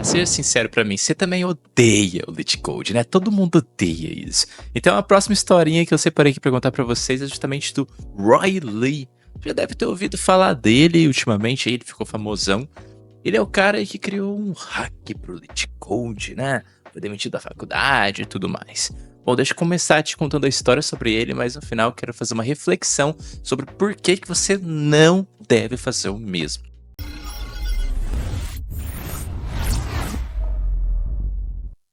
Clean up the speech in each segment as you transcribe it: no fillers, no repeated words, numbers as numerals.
seja sincero pra mim, você também odeia o Lit Code, né? Todo mundo odeia isso. Então a próxima historinha que eu separei aqui pra contar pra vocês é justamente do Roy Lee. Já deve ter ouvido falar dele ultimamente, aí ele ficou famosão. Ele é o cara que criou um hack pro Lit Code, né? Foi demitido da faculdade e tudo mais. Bom, deixa eu começar te contando a história sobre ele, mas no final eu quero fazer uma reflexão sobre por que você não deve fazer o mesmo.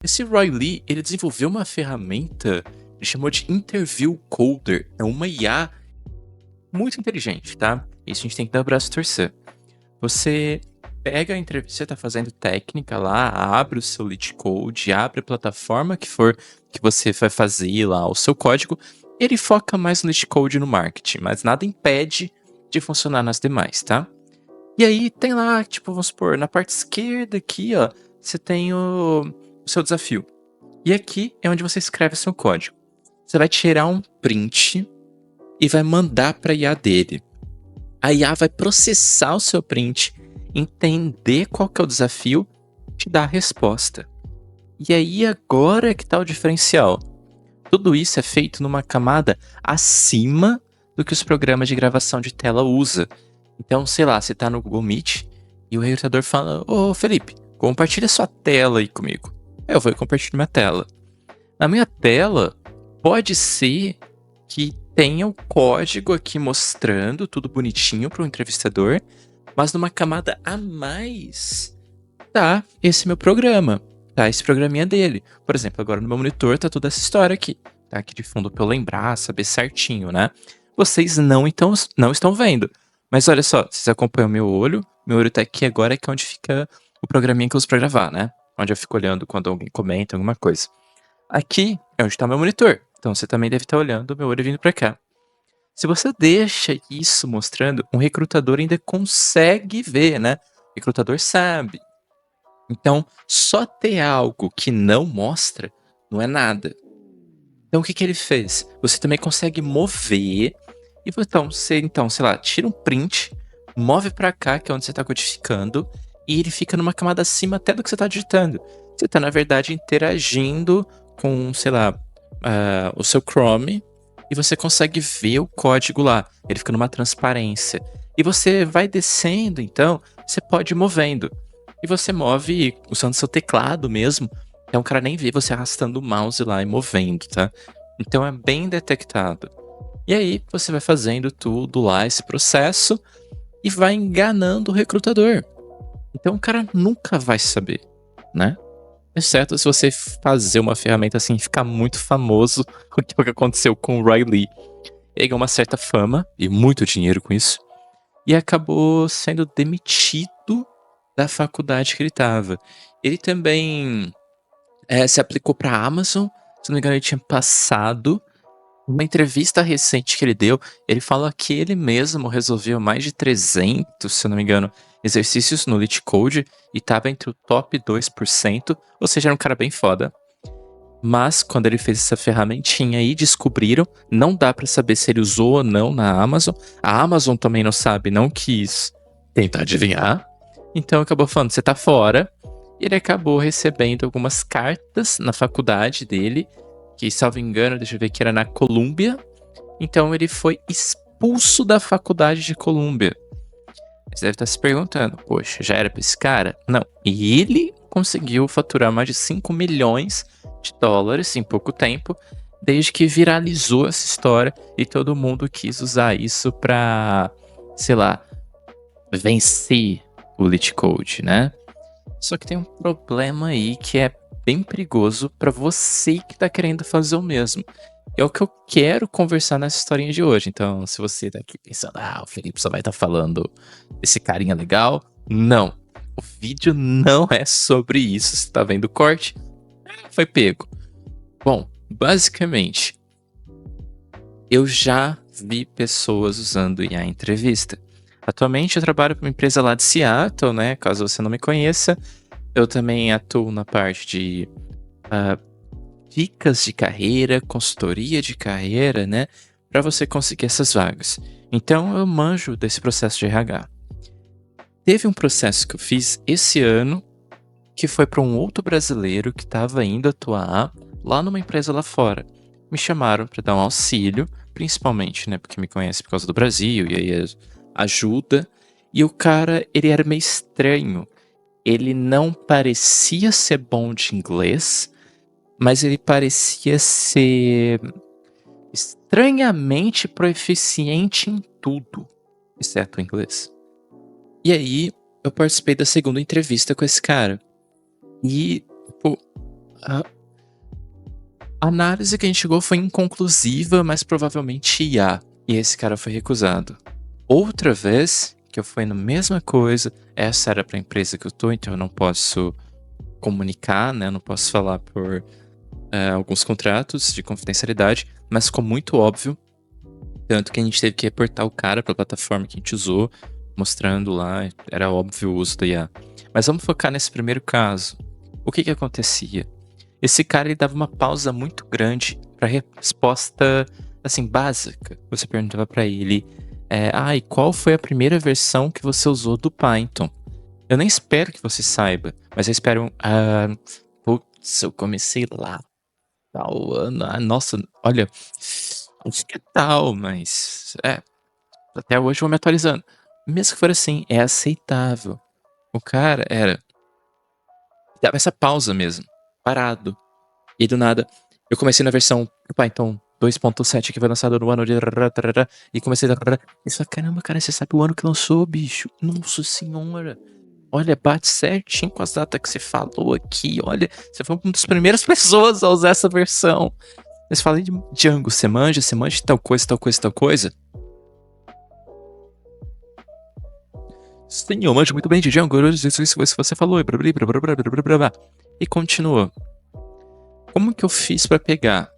Esse Roy Lee, ele desenvolveu uma ferramenta, ele chamou de Interview Coder. É uma IA muito inteligente, tá? Isso a gente tem que dar o braço a torcer. Você pega a entrevista, você tá fazendo técnica lá, abre o seu Lit Code, abre a plataforma que for que você vai fazer lá o seu código. Ele foca mais no Lit Code e no marketing, mas nada impede de funcionar nas demais, tá? E aí tem lá, tipo, vamos supor, na parte esquerda aqui, ó, você tem o seu desafio. E aqui é onde você escreve seu código. Você vai tirar um print e vai mandar para a IA dele. A IA vai processar o seu print, entender qual que é o desafio, te dar a resposta. E aí agora é que tá o diferencial. Tudo isso é feito numa camada acima do que os programas de gravação de tela usa. Então, sei lá, você tá no Google Meet e o recrutador fala: Ô Felipe, compartilha sua tela aí comigo. Eu vou compartilhar minha tela. Na minha tela, pode ser que tenha o código aqui mostrando tudo bonitinho para o entrevistador, mas numa camada a mais tá esse meu programa, tá esse programinha dele. Por exemplo, agora no meu monitor tá toda essa história aqui, tá aqui de fundo para eu lembrar, saber certinho, né? Vocês não estão vendo, mas olha só, vocês acompanham meu olho tá aqui agora, que é onde fica o programinha que eu uso para gravar, né? Onde eu fico olhando quando alguém comenta alguma coisa. Aqui é onde está meu monitor, então você também deve estar olhando o meu olho vindo para cá. Se você deixa isso mostrando, um recrutador ainda consegue ver, né? O recrutador sabe. Então, só ter algo que não mostra não é nada. Então, o que ele fez? Você também consegue mover. E então, sei lá, tira um print, move para cá, que é onde você está codificando, e ele fica numa camada acima até do que você está digitando. Você está, na verdade, interagindo com, sei lá, o seu Chrome, e você consegue ver o código lá. Ele fica numa transparência. E você vai descendo, então, você pode ir movendo. E você move usando seu teclado mesmo. Então o cara nem vê você arrastando o mouse lá e movendo, tá? Então é bem detectado. E aí você vai fazendo tudo lá, esse processo, e vai enganando o recrutador. Então o cara nunca vai saber, né? Exceto se você fazer uma ferramenta assim e ficar muito famoso, o que aconteceu com o Roy Lee. Ele ganhou uma certa fama e muito dinheiro com isso, e acabou sendo demitido da faculdade que ele estava. Ele também se aplicou para a Amazon, se não me engano ele tinha passado. Uma entrevista recente que ele deu, ele fala que ele mesmo resolveu mais de 300, se eu não me engano, exercícios no Lit Code e estava entre o top 2%, ou seja, era um cara bem foda. Mas quando ele fez essa ferramentinha aí, descobriram, não dá pra saber se ele usou ou não na Amazon. A Amazon também não sabe, não quis tentar adivinhar. Então acabou falando, você tá fora. E ele acabou recebendo algumas cartas na faculdade dele, que, salvo engano, deixa eu ver, que era na Colômbia. Então ele foi expulso da faculdade de Colômbia. Você deve estar se perguntando, poxa, já era pra esse cara? Não. E ele conseguiu faturar mais de 5 milhões de dólares em pouco tempo, desde que viralizou essa história e todo mundo quis usar isso pra, sei lá, vencer o Lit Code, né? Só que tem um problema aí que é bem perigoso pra você que tá querendo fazer o mesmo. É o que eu quero conversar nessa historinha de hoje. Então, se você tá aqui pensando, o Felipe só vai estar falando desse carinha legal, não. O vídeo não é sobre isso. Você tá vendo o corte? Foi pego. Bom, basicamente, eu já vi pessoas usando IA em entrevista. Atualmente eu trabalho para uma empresa lá de Seattle, né? Caso você não me conheça. Eu também atuo na parte de dicas de carreira, consultoria de carreira, né? Para você conseguir essas vagas. Então eu manjo desse processo de RH. Teve um processo que eu fiz esse ano que foi para um outro brasileiro que estava indo atuar lá numa empresa lá fora. Me chamaram para dar um auxílio, principalmente, né, porque me conhece por causa do Brasil e aí ajuda. E o cara, ele era meio estranho. Ele não parecia ser bom de inglês, mas ele parecia ser estranhamente proficiente em tudo, exceto o inglês. E aí, eu participei da segunda entrevista com esse cara. E, pô, a análise que a gente chegou foi inconclusiva, mas provavelmente IA. E esse cara foi recusado. Outra vez, que eu fui na mesma coisa, essa era pra empresa que eu tô, então eu não posso comunicar, né? Eu não posso falar por alguns contratos de confidencialidade, mas ficou muito óbvio. Tanto que a gente teve que reportar o cara pra plataforma que a gente usou, mostrando lá, era óbvio o uso da IA. Mas vamos focar nesse primeiro caso. O que acontecia? Esse cara, ele dava uma pausa muito grande pra resposta, assim, básica. Você perguntava pra ele, e qual foi a primeira versão que você usou do Python? Eu nem espero que você saiba, mas eu espero, putz, eu comecei lá, tal ano, nossa, olha, acho que é tal, mas, até hoje eu vou me atualizando. Mesmo que for assim, é aceitável. O cara dava essa pausa mesmo, parado. E do nada, eu comecei na versão Python 2.7 que foi lançado no ano de... E comecei a... E falei, caramba, cara, você sabe o ano que lançou, bicho? Nossa senhora. Olha, bate certinho com as datas que você falou aqui. Olha, você foi uma das primeiras pessoas a usar essa versão. Mas falei de Django, você manja de tal coisa, tal coisa, tal coisa. Sim, eu manjo muito bem de Django, isso você falou, e continuou. Como que eu fiz pra pegar?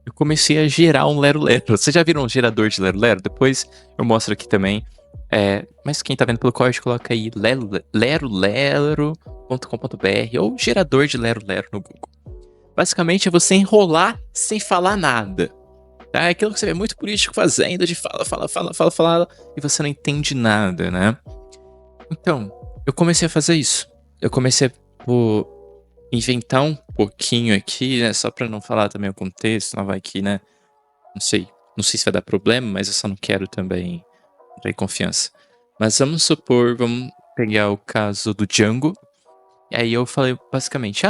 Eu comecei a gerar um lero-lero. Vocês já viram um gerador de lero-lero? Depois eu mostro aqui também. Mas quem tá vendo pelo código, coloca aí lerolero.com.br ou gerador de lero-lero no Google. Basicamente é você enrolar sem falar nada. Tá? É aquilo que você vê muito político fazendo, de fala, e você não entende nada, né? Então, eu comecei a fazer isso. Eu comecei a inventar um pouquinho aqui, né? Só pra não falar também o contexto, não vai aqui, né? Não sei se vai dar problema, mas eu só não quero também ter confiança. Mas vamos supor, vamos pegar o caso do Django. E aí eu falei basicamente,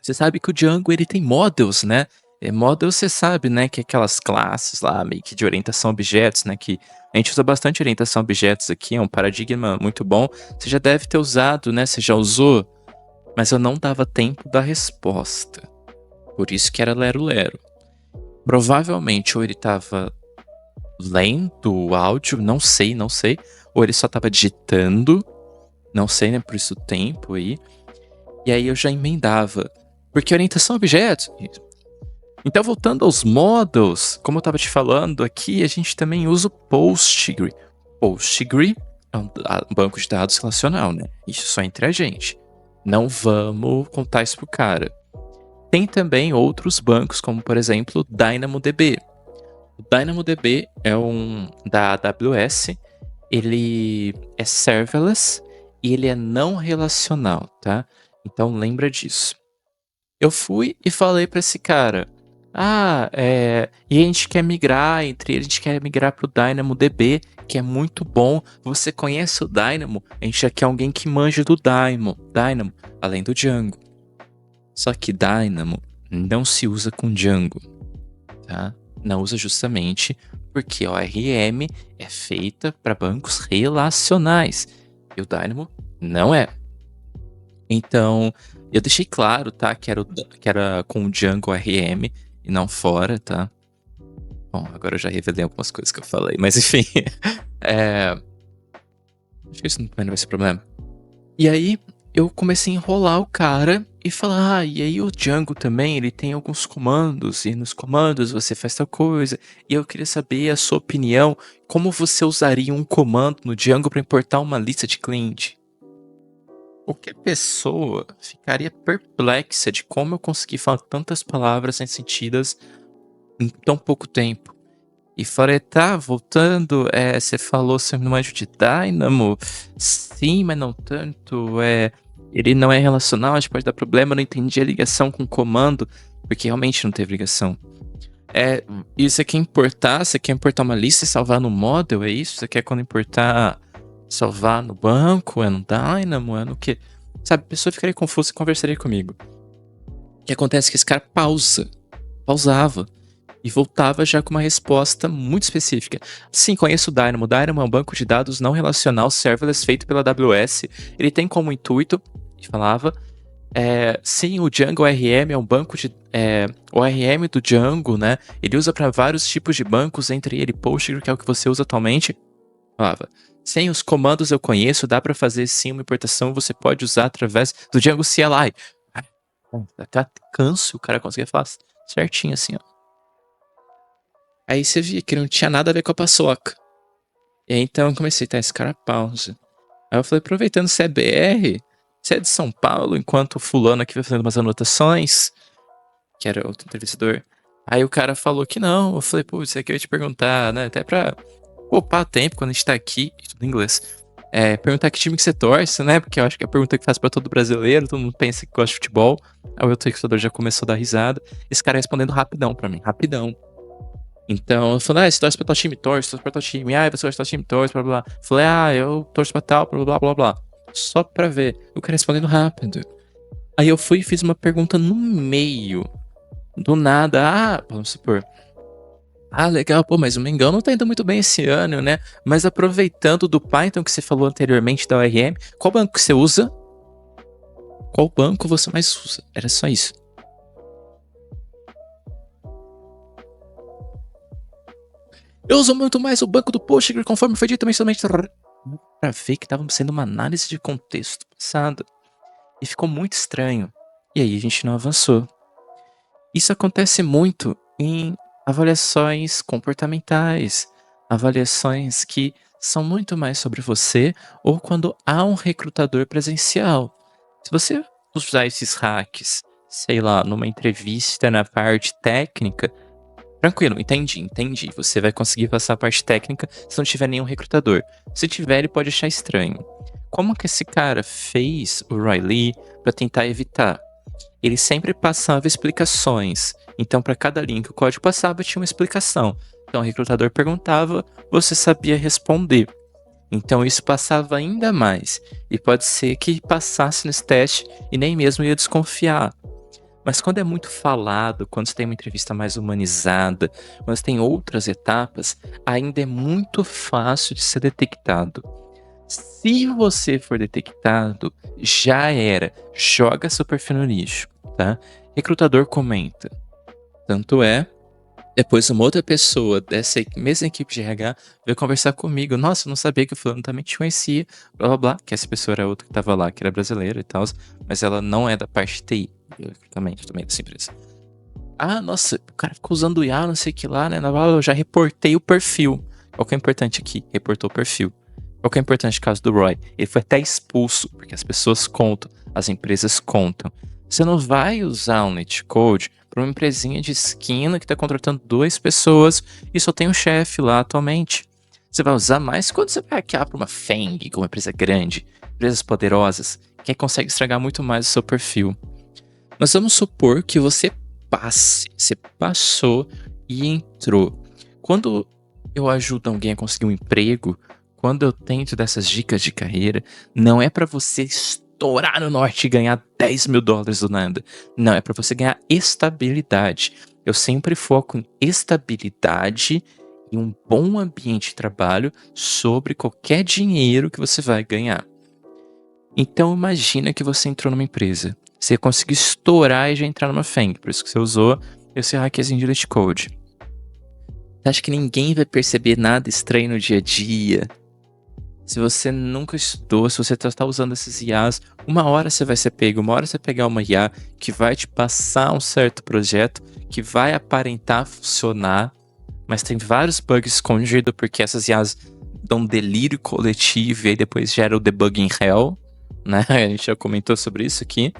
você sabe que o Django ele tem models, né? Models você sabe, né? Que é aquelas classes lá, meio que de orientação a objetos, né? Que a gente usa bastante orientação a objetos aqui, é um paradigma muito bom. Você já deve ter usado, né? Você já usou? Mas eu não dava tempo da resposta. Por isso que era lero-lero. Provavelmente ou ele tava lendo o áudio, não sei. Ou ele só tava digitando, não sei, né? Por isso o tempo aí. E aí eu já emendava. Porque orientação a objetos... Então, voltando aos models, como eu tava te falando, aqui a gente também usa o Postgre. Postgre é um banco de dados relacional, né? Isso só entre a gente. Não vamos contar isso pro cara. Tem também outros bancos, como por exemplo o DynamoDB. O DynamoDB é um da AWS, ele é serverless e ele é não relacional, tá? Então lembra disso. Eu fui e falei para esse cara, e a gente quer migrar a gente quer migrar pro DynamoDB, que é muito bom. Você conhece o Dynamo? A gente já quer alguém que manja do Dynamo, além do Django. Só que Dynamo não se usa com Django, tá? Não usa justamente porque a ORM é feita para bancos relacionais e o Dynamo não é. Então, eu deixei claro, tá? Que era com o Django ORM e não fora, tá? Bom, agora eu já revelei algumas coisas que eu falei, mas enfim. Acho que isso também não vai ser problema. E aí, eu comecei a enrolar o cara e falar, e aí o Django também, ele tem alguns comandos, e nos comandos você faz tal coisa, e eu queria saber a sua opinião, como você usaria um comando no Django para importar uma lista de cliente? Qualquer pessoa ficaria perplexa de como eu consegui falar tantas palavras sem sentidas em tão pouco tempo. E falei, tá, voltando, você falou seu manjo de Dynamo? Sim, mas não tanto, ele não é relacional, acho que pode dar problema, eu não entendi a ligação com o comando, porque realmente não teve ligação. E você quer importar uma lista e salvar no model, é isso? Você quer quando importar, salvar no banco, é no Dynamo, é no quê? Sabe, a pessoa ficaria confusa e conversaria comigo. O que acontece é que esse cara pausava, e voltava já com uma resposta muito específica. Sim, conheço o Dynamo. O Dynamo é um banco de dados não relacional serverless feito pela AWS. Ele tem como intuito, e falava, sim, o Django ORM é um banco de... o ORM do Django, né? Ele usa para vários tipos de bancos, entre ele Postgre, que é o que você usa atualmente. Falava, sim, os comandos eu conheço, dá para fazer sim uma importação, você pode usar através do Django CLI. Até canso o cara conseguia falar certinho assim, ó. Aí você via que não tinha nada a ver com a paçoca. E aí então eu comecei, tá, esse cara pausa. Aí eu falei, aproveitando que você é BR, você é de São Paulo, enquanto o fulano aqui vai fazendo umas anotações, que era outro entrevistador. Aí o cara falou que não. Eu falei, pô, isso aqui eu ia te perguntar, né? Até pra poupar tempo quando a gente tá aqui, tudo em inglês. Perguntar que time que você torce, né? Porque eu acho que é a pergunta que faz pra todo brasileiro, todo mundo pensa que gosta de futebol. Aí o outro entrevistador já começou a dar risada. Esse cara respondendo rapidão pra mim, rapidão. Então, eu falei, você torce pra tal time? Torce pra tal time. Você torce pra tal time? Torce, blá, blá, blá. Falei, eu torço pra tal, blá, blá, blá, blá. Só pra ver. Eu quero respondendo rápido. Aí eu fui e fiz uma pergunta no meio. Do nada. Vamos supor. Legal, pô, mas o Mengão não tá indo muito bem esse ano, né? Mas aproveitando do Python que você falou anteriormente da ORM, qual banco que você usa? Qual banco você mais usa? Era só isso. Eu uso muito mais o banco do Postgre, conforme foi dito mensalmente. Pra ver que tava sendo uma análise de contexto passado. E ficou muito estranho. E aí a gente não avançou. Isso acontece muito em avaliações comportamentais, avaliações que são muito mais sobre você, ou quando há um recrutador presencial. Se você usar esses hacks, sei lá, numa entrevista na parte técnica, tranquilo, entendi. Você vai conseguir passar a parte técnica se não tiver nenhum recrutador. Se tiver, ele pode achar estranho. Como que esse cara fez o Riley para tentar evitar? Ele sempre passava explicações. Então, para cada linha que o código passava, tinha uma explicação. Então, o recrutador perguntava, você sabia responder. Então, isso passava ainda mais. E pode ser que passasse nesse teste e nem mesmo ia desconfiar. Mas quando é muito falado, quando você tem uma entrevista mais humanizada, quando você tem outras etapas, ainda é muito fácil de ser detectado. Se você for detectado, já era. Joga seu perfil no lixo, tá? Recrutador comenta. Tanto é, depois uma outra pessoa dessa mesma equipe de RH veio conversar comigo. Nossa, eu não sabia que o fulano também te conhecia, blá blá blá. Que essa pessoa era outra que tava lá, que era brasileira e tal, mas ela não é da parte de TI, também dessa empresa. Nossa, o cara ficou usando o IA, não sei o que lá, né? Eu já reportei o perfil. Qual que é importante aqui? Reportou o perfil. Qual que é importante no caso do Roy? Ele foi até expulso, porque as pessoas contam, as empresas contam. Você não vai usar um netcode para uma empresinha de esquina que está contratando 2 pessoas e só tem um chefe lá atualmente. Você vai usar mais quando você vai hackear para uma FANG, que é uma empresa grande, empresas poderosas, que consegue estragar muito mais o seu perfil. Mas vamos supor que você passou e entrou. Quando eu ajudo alguém a conseguir um emprego, quando eu tento dessas dicas de carreira, não é para você estourar no norte e ganhar $10.000 do nada. Não, é para você ganhar estabilidade. Eu sempre foco em estabilidade e um bom ambiente de trabalho sobre qualquer dinheiro que você vai ganhar. Então imagina que você entrou numa empresa. Você conseguiu estourar e já entrar numa FANG, por isso que você usou esse hackzinho de cheat code. Você acha que ninguém vai perceber nada estranho no dia a dia? Se você nunca estudou, se você está usando esses IAs, uma hora você vai ser pego, uma hora você vai pegar uma IA que vai te passar um certo projeto, que vai aparentar funcionar, mas tem vários bugs escondidos porque essas IAs dão delírio coletivo e aí depois gera o debug em hell, né? A gente já comentou sobre isso aqui.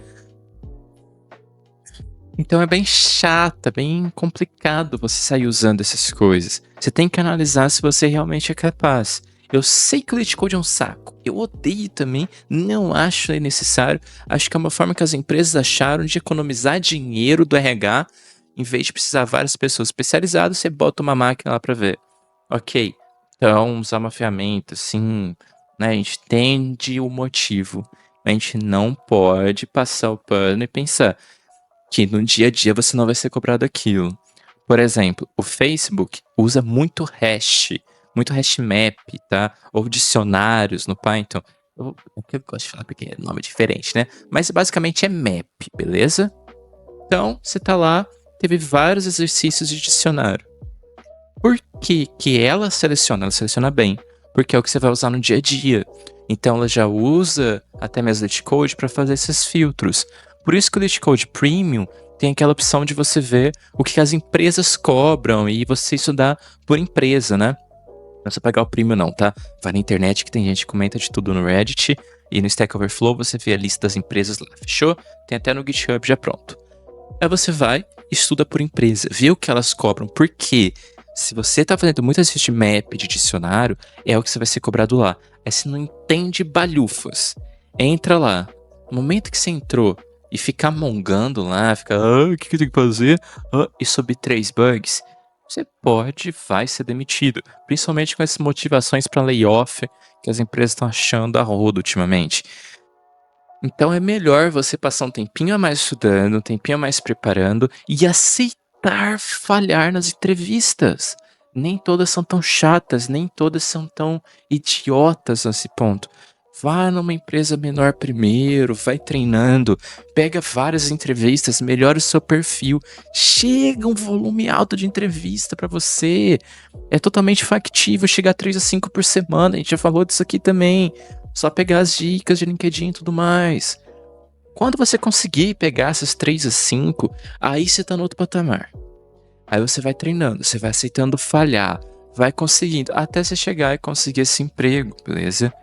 Então é bem chato, é bem complicado você sair usando essas coisas. Você tem que analisar se você realmente é capaz. Eu sei que o Elite Code é um saco. Eu odeio também, não acho necessário. Acho que é uma forma que as empresas acharam de economizar dinheiro do RH. Em vez de precisar várias pessoas especializadas, você bota uma máquina lá para ver. Ok, então usar uma ferramenta, sim, né? A gente entende o motivo. A gente não pode passar o pano e pensar que no dia a dia você não vai ser cobrado aquilo. Por exemplo, o Facebook usa muito hash map, tá? Ou dicionários no Python. Eu gosto de falar porque é nome diferente, né? Mas basicamente é map, beleza? Então, você tá lá, teve vários exercícios de dicionário. Por que que ela seleciona? Ela seleciona bem, porque é o que você vai usar no dia a dia. Então ela já usa até mesmo LeetCode para fazer esses filtros. Por isso que o LeetCode Premium tem aquela opção de você ver o que as empresas cobram e você estudar por empresa, né? Não é só pegar o Premium não, tá? Vai na internet que tem gente que comenta de tudo no Reddit e no Stack Overflow você vê a lista das empresas lá, fechou? Tem até no GitHub já pronto. Aí você vai, estuda por empresa, vê o que elas cobram, porque se você tá fazendo muito exercício de map, de dicionário, é o que você vai ser cobrado lá. Aí você não entende balhufas. Entra lá. No momento que você entrou e ficar mongando lá, fica, o que eu tenho que fazer? E subir 3 bugs, você vai ser demitido. Principalmente com essas motivações para layoff que as empresas estão achando a rodo ultimamente. Então é melhor você passar um tempinho a mais estudando, um tempinho a mais preparando e aceitar falhar nas entrevistas. Nem todas são tão chatas, nem todas são tão idiotas nesse ponto. Vá numa empresa menor primeiro, vai treinando, pega várias entrevistas, melhora o seu perfil. Chega um volume alto de entrevista para você. É totalmente factível chegar a 3 a 5 por semana, a gente já falou disso aqui também. Só pegar as dicas de LinkedIn e tudo mais. Quando você conseguir pegar essas 3 a 5, aí você tá no outro patamar. Aí você vai treinando, você vai aceitando falhar, vai conseguindo, até você chegar e conseguir esse emprego, beleza?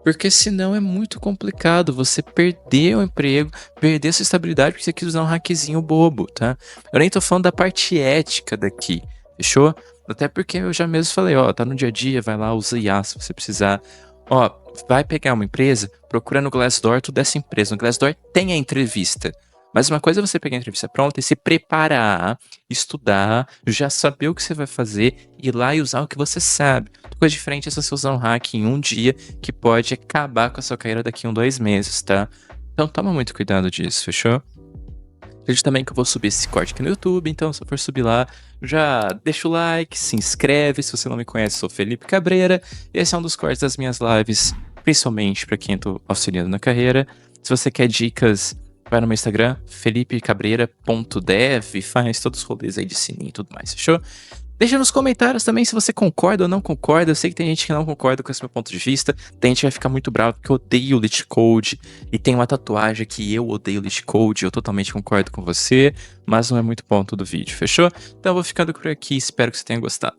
Porque senão é muito complicado você perder o emprego, perder sua estabilidade porque você quis usar um hackzinho bobo, tá? Eu nem tô falando da parte ética daqui, fechou? Até porque eu já mesmo falei, ó, tá no dia a dia, vai lá, usa IA se você precisar. Ó, vai pegar uma empresa, procura no Glassdoor tudo dessa empresa. No Glassdoor tem a entrevista. Mas uma coisa é você pegar a entrevista pronta e se preparar, estudar, já saber o que você vai fazer, ir lá e usar o que você sabe. Outra coisa diferente é você usar um hack em um dia que pode acabar com a sua carreira daqui a 2 meses, tá? Então toma muito cuidado disso, fechou? Acredito também que eu vou subir esse corte aqui no YouTube, então se eu for subir lá, já deixa o like, se inscreve. Se você não me conhece, sou Felipe Cabreira. Esse é um dos cortes das minhas lives, principalmente para quem eu tô auxiliando na carreira. Se você quer dicas, vai no meu Instagram, felipecabreira.dev, e faz todos os rolês aí de sininho e tudo mais, fechou? Deixa nos comentários também se você concorda ou não concorda. Eu sei que tem gente que não concorda com esse meu ponto de vista. Tem gente que vai ficar muito bravo porque eu odeio LeetCode. E tem uma tatuagem que eu odeio LeetCode. Eu totalmente concordo com você. Mas não é muito ponto do vídeo, fechou? Então eu vou ficando por aqui. Espero que você tenha gostado.